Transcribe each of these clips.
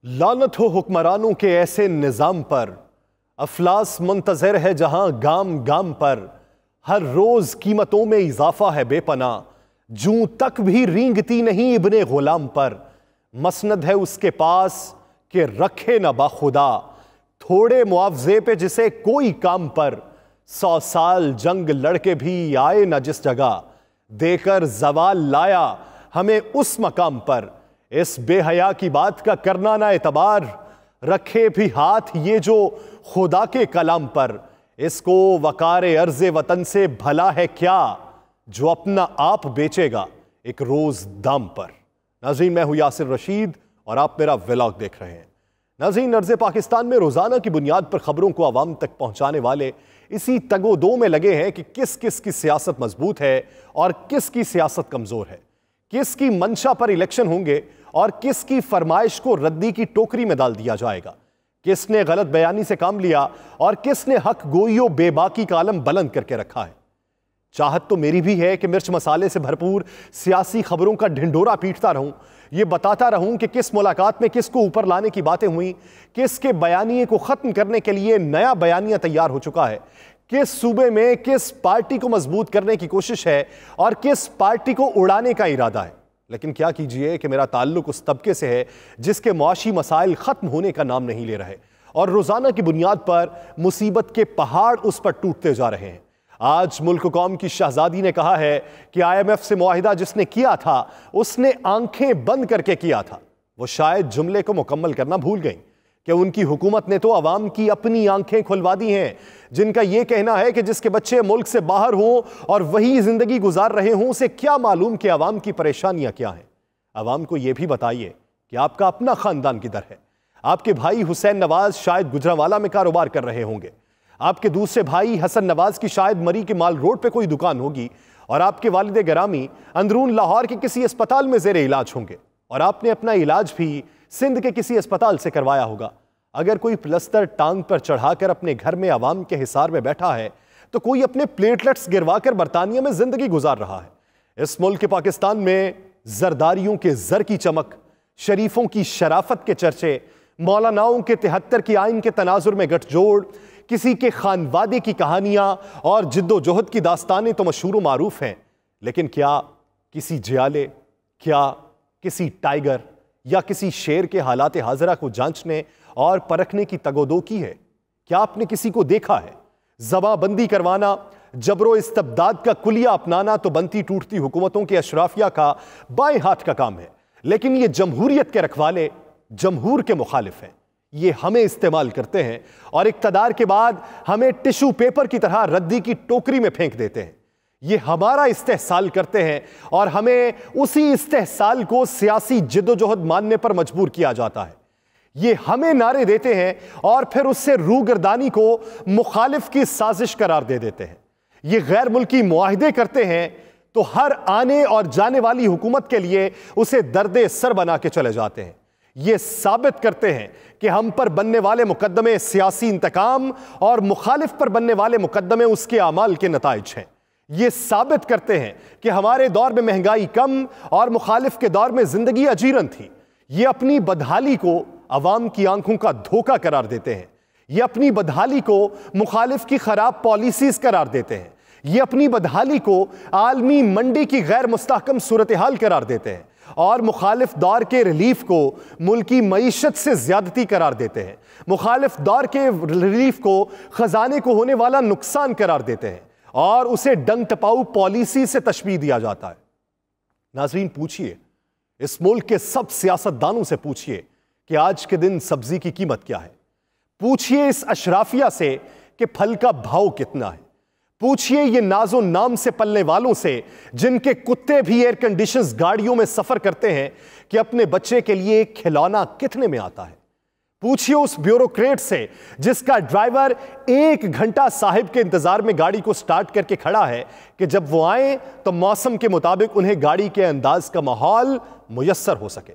लानत हो हुक्मरानों के ऐसे निजाम पर, अफलास मुंतजर है जहां गाम गाम पर। हर रोज कीमतों में इजाफा है बेपना, जूं तक भी रींगती नहीं इब्ने गुलाम पर। मसनद है उसके पास कि रखे न बाखुदा, थोड़े मुआवजे पे जिसे कोई काम पर। 100 साल जंग लड़के भी आए न जिस जगह, देकर जवाल लाया हमें उस मकाम पर। इस बेहया की बात का करना ना एतबार, रखे भी हाथ ये जो खुदा के कलाम पर। इसको वकारे अर्ज़े वतन से भला है क्या, जो अपना आप बेचेगा एक रोज दाम पर। नाज़रीन, मैं हूं यासिर रशीद और आप मेरा व्लॉग देख रहे हैं। नाज़रीन, अर्ज़े पाकिस्तान में रोजाना की बुनियाद पर खबरों को आवाम तक पहुंचाने वाले इसी तगोदो में लगे हैं कि किस किस की सियासत मजबूत है और किस की सियासत कमजोर है, किस की मंशा पर इलेक्शन होंगे और किस की फरमाइश को रद्दी की टोकरी में डाल दिया जाएगा, किसने गलत बयानी से काम लिया और किसने हक गोइयो बेबाकी का आलम बुलंद करके रखा है। चाहत तो मेरी भी है कि मिर्च मसाले से भरपूर सियासी खबरों का ढिंढोरा पीटता रहूं, ये बताता रहूं कि किस मुलाकात में किसको ऊपर लाने की बातें हुई, किसके बयानिए को खत्म करने के लिए नया बयानिया तैयार हो चुका है, किस सूबे में किस पार्टी को मजबूत करने की कोशिश है और किस पार्टी को उड़ाने का इरादा है। लेकिन क्या कीजिए कि मेरा ताल्लुक उस तबके से है जिसके मुआशी मसाइल खत्म होने का नाम नहीं ले रहे और रोजाना की बुनियाद पर मुसीबत के पहाड़ उस पर टूटते जा रहे हैं। आज मुल्क कौम की शहजादी ने कहा है कि IMF से मुआहिदा जिसने किया था उसने आंखें बंद करके किया था। वो शायद जुमले को मुकम्मल करना भूल गई कि उनकी हुकूमत ने तो अवाम की अपनी आंखें खुलवा दी हैं, जिनका यह कहना है कि जिसके बच्चे मुल्क से बाहर हों और वही जिंदगी गुजार रहे हों, उसे क्या मालूम कि अवाम की परेशानियां क्या हैं। अवाम को यह भी बताइए कि आपका अपना खानदान किधर है। आपके भाई हुसैन नवाज शायद गुजरांवाला में कारोबार कर रहे होंगे, आपके दूसरे भाई हसन नवाज की शायद मरी के माल रोड पे कोई दुकान होगी और आपके वालिद गिरामी अंदरून लाहौर के किसी अस्पताल में जेर इलाज होंगे और आपने अपना इलाज भी सिंध के किसी अस्पताल से करवाया होगा। अगर कोई प्लस्तर टांग पर चढ़ाकर अपने घर में अवाम के हिसार में बैठा है तो कोई अपने प्लेटलेट्स गिरवाकर बरतानिया में जिंदगी गुजार रहा है। इस मुल्क के पाकिस्तान में जरदारियों के जर की चमक, शरीफों की शराफत के चर्चे, मौलानाओं के 73 की आइन के तनाजुर में गठजोड़, किसी के खानवादे की कहानियां और जिद्दोजहद की दास्तानें तो मशहूर मारूफ हैं, लेकिन क्या किसी जियाले, क्या किसी टाइगर या किसी शेर के हालात हाजरा को जांचने और परखने की तगोदो की है? क्या आपने किसी को देखा है? जबाबंदी करवाना, जबरो इस्तबदाद का कुलिया अपनाना तो बनती टूटती हुकूमतों के अशराफिया का बाएं हाथ का काम है, लेकिन ये जमहूरियत के रखवाले जमहूर के मुखालिफ हैं। ये हमें इस्तेमाल करते हैं और इक्तदार के बाद हमें टिश्यू पेपर की तरह रद्दी की टोकरी में फेंक देते हैं। ये हमारा इस्तेहसाल करते हैं और हमें उसी इस्तेहसाल को सियासी जिद्दोजहद मानने पर मजबूर किया जाता है। ये हमें नारे देते हैं और फिर उससे रूगर्दानी को मुखालिफ की साजिश करार दे देते हैं। ये गैर मुल्की मुआहिदे करते हैं तो हर आने और जाने वाली हुकूमत के लिए उसे दर्दे सर बना के चले जाते हैं। ये साबित करते हैं कि हम पर बनने वाले मुकदमे सियासी इंतकाम और मुखालिफ पर बनने वाले मुकदमे उसके अमाल के नताइज हैं। ये साबित करते हैं कि हमारे दौर में महंगाई कम और मुखालिफ के दौर में जिंदगी अजीरन थी। ये अपनी बदहाली को अवाम की आंखों का धोखा करार देते हैं। ये अपनी बदहाली को मुखालिफ की खराब पॉलिसीज करार देते हैं। ये अपनी बदहाली को आलमी मंडी की गैर मुस्तहकम सूरत हाल करार देते हैं और मुखालिफ दौर के रिलीफ को मुल्की मईशत से ज्यादती करार देते हैं। मुखालिफ दौर के रिलीफ को खजाने को होने वाला नुकसान करार देते हैं और उसे डंग टपाऊ पॉलिसी से तशबीह दिया जाता है। नाजरीन, पूछिए इस मुल्क के सब सियासतदानों से पूछिए कि आज के दिन सब्जी की कीमत क्या है। पूछिए इस अशराफिया से कि फल का भाव कितना है। पूछिए ये नाजो नाम से पलने वालों से जिनके कुत्ते भी एयर कंडीशंस गाड़ियों में सफर करते हैं कि अपने बच्चे के लिए एक खिलौना कितने में आता है। पूछिए उस ब्यूरोक्रेट से जिसका ड्राइवर 1 घंटा साहिब के इंतजार में गाड़ी को स्टार्ट करके खड़ा है कि जब वो आए तो मौसम के मुताबिक उन्हें गाड़ी के अंदाज का माहौल मुयस्सर हो सके।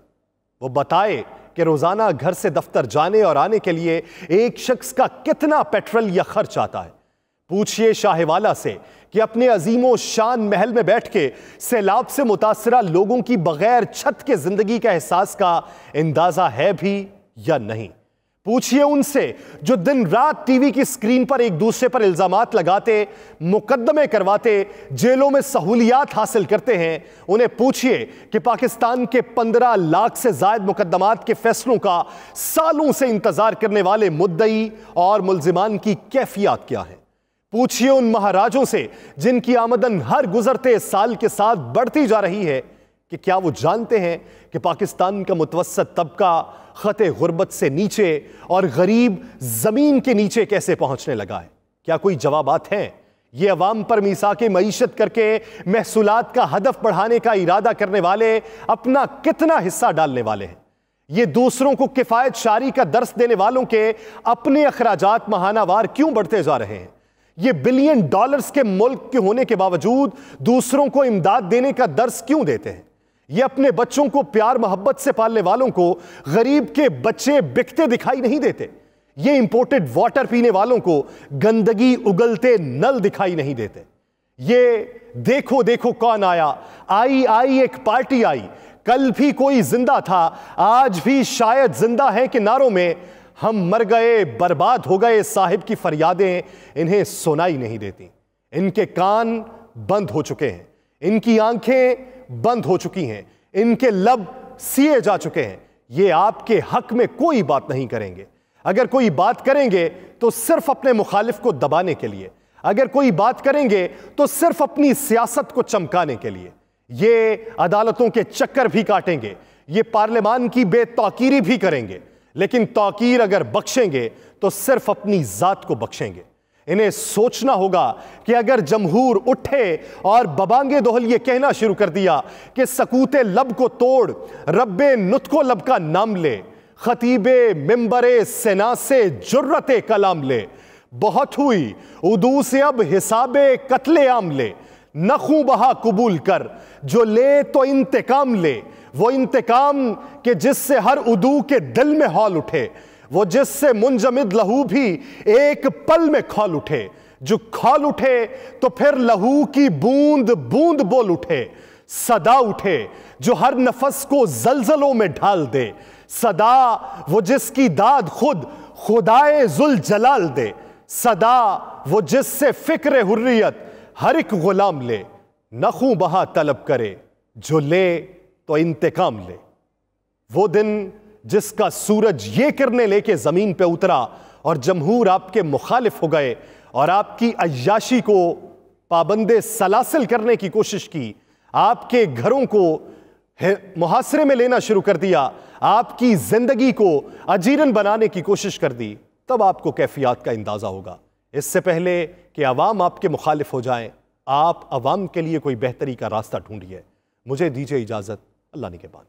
वो बताए कि रोजाना घर से दफ्तर जाने और आने के लिए एक शख्स का कितना पेट्रोल या खर्च आता है। पूछिए शाहवाला से कि अपने अजीमो शान महल में बैठ के सैलाब से मुतासरा लोगों की बगैर छत के जिंदगी का एहसास का अंदाजा है भी या नहीं। पूछिए उनसे जो दिन रात टीवी की स्क्रीन पर एक दूसरे पर इल्जामात लगाते, मुकदमे करवाते, जेलों में सहूलियात हासिल करते हैं। उन्हें पूछिए कि पाकिस्तान के 15 लाख से ज्यादा मुकदमात के फैसलों का सालों से इंतजार करने वाले मुद्दई और मुल्जिमान की कैफियत क्या है। पूछिए उन महाराजों से जिनकी आमदन हर गुजरते साल के साथ बढ़ती जा रही है कि क्या वो जानते हैं कि पाकिस्तान का मुतवस्सत तबका खते गुर्बत से नीचे और गरीब जमीन के नीचे कैसे पहुंचने लगा है। क्या कोई जवाबात हैं? ये अवाम पर मीसाके मईशत करके महसूलात का हदफ बढ़ाने का इरादा करने वाले अपना कितना हिस्सा डालने वाले हैं। ये दूसरों को किफायत शारी का दर्स देने वालों के अपने अखराजात माहानावार क्यों बढ़ते जा रहे हैं। ये बिलियन डॉलर्स के मुल्क के होने के बावजूद दूसरों को इमदाद देने का दर्स क्यों देते हैं। ये अपने बच्चों को प्यार मोहब्बत से पालने वालों को गरीब के बच्चे बिकते दिखाई नहीं देते। ये इंपोर्टेड वाटर पीने वालों को गंदगी उगलते नल दिखाई नहीं देते। ये देखो देखो कौन आया, आई आई एक पार्टी आई, कल भी कोई जिंदा था, आज भी शायद जिंदा है कि नारों में हम मर गए बर्बाद हो गए साहिब की फरियादें इन्हें सुनाई नहीं देती। इनके कान बंद हो चुके हैं, इनकी आंखें बंद हो चुकी हैं, इनके लब सिए जा चुके हैं। ये आपके हक में कोई बात नहीं करेंगे। अगर कोई बात करेंगे तो सिर्फ अपने मुखालिफ को दबाने के लिए, अगर कोई बात करेंगे तो सिर्फ अपनी सियासत को चमकाने के लिए। ये अदालतों के चक्कर भी काटेंगे, ये पार्लियामान की बेतौकीरी भी करेंगे, लेकिन तौकीर अगर बख्शेंगे तो सिर्फ अपनी जात को बख्शेंगे। इन्हें सोचना होगा कि अगर जमहूर उठे और बबांगे दोहल ये कहना शुरू कर दिया कि सकूते लब को तोड़ रब्बे नुतको लब का नाम ले, खतीबे मिंबरे सेना से जुर्रते कलाम ले, बहुत हुई उदू से अब हिसाबे कत्ले आम ले, नखू बहा कबूल कर जो ले तो इंतकाम ले, वो इंतकाम के जिससे हर उदू के दिल में हौल उठे, वो जिससे मुंजमिद लहू भी एक पल में खौल उठे, जो खौल उठे तो फिर लहू की बूंद बूंद बोल उठे, सदा उठे जो हर नफस को जलजलों में ढाल दे, सदा वो जिसकी दाद खुद खुदाए जुल जलाल दे, सदा वो जिससे फिक्र हुर्रियत हर एक गुलाम ले, नखू बहा तलब करे जो ले तो इंतकाम ले। वो दिन जिसका सूरज ये करने लेके जमीन पे उतरा और जमहूर आपके मुखालिफ हो गए और आपकी अय्याशी को पाबंदे सलासिल करने की कोशिश की, आपके घरों को मुहासरे में लेना शुरू कर दिया, आपकी जिंदगी को अजीरन बनाने की कोशिश कर दी, तब आपको कैफियत का अंदाजा होगा। इससे पहले कि अवाम आपके मुखालिफ हो जाएं, आप अवाम के लिए कोई बेहतरी का रास्ता ढूंढिए। मुझे दीजिए इजाजत, अल्लाह ने के बाद।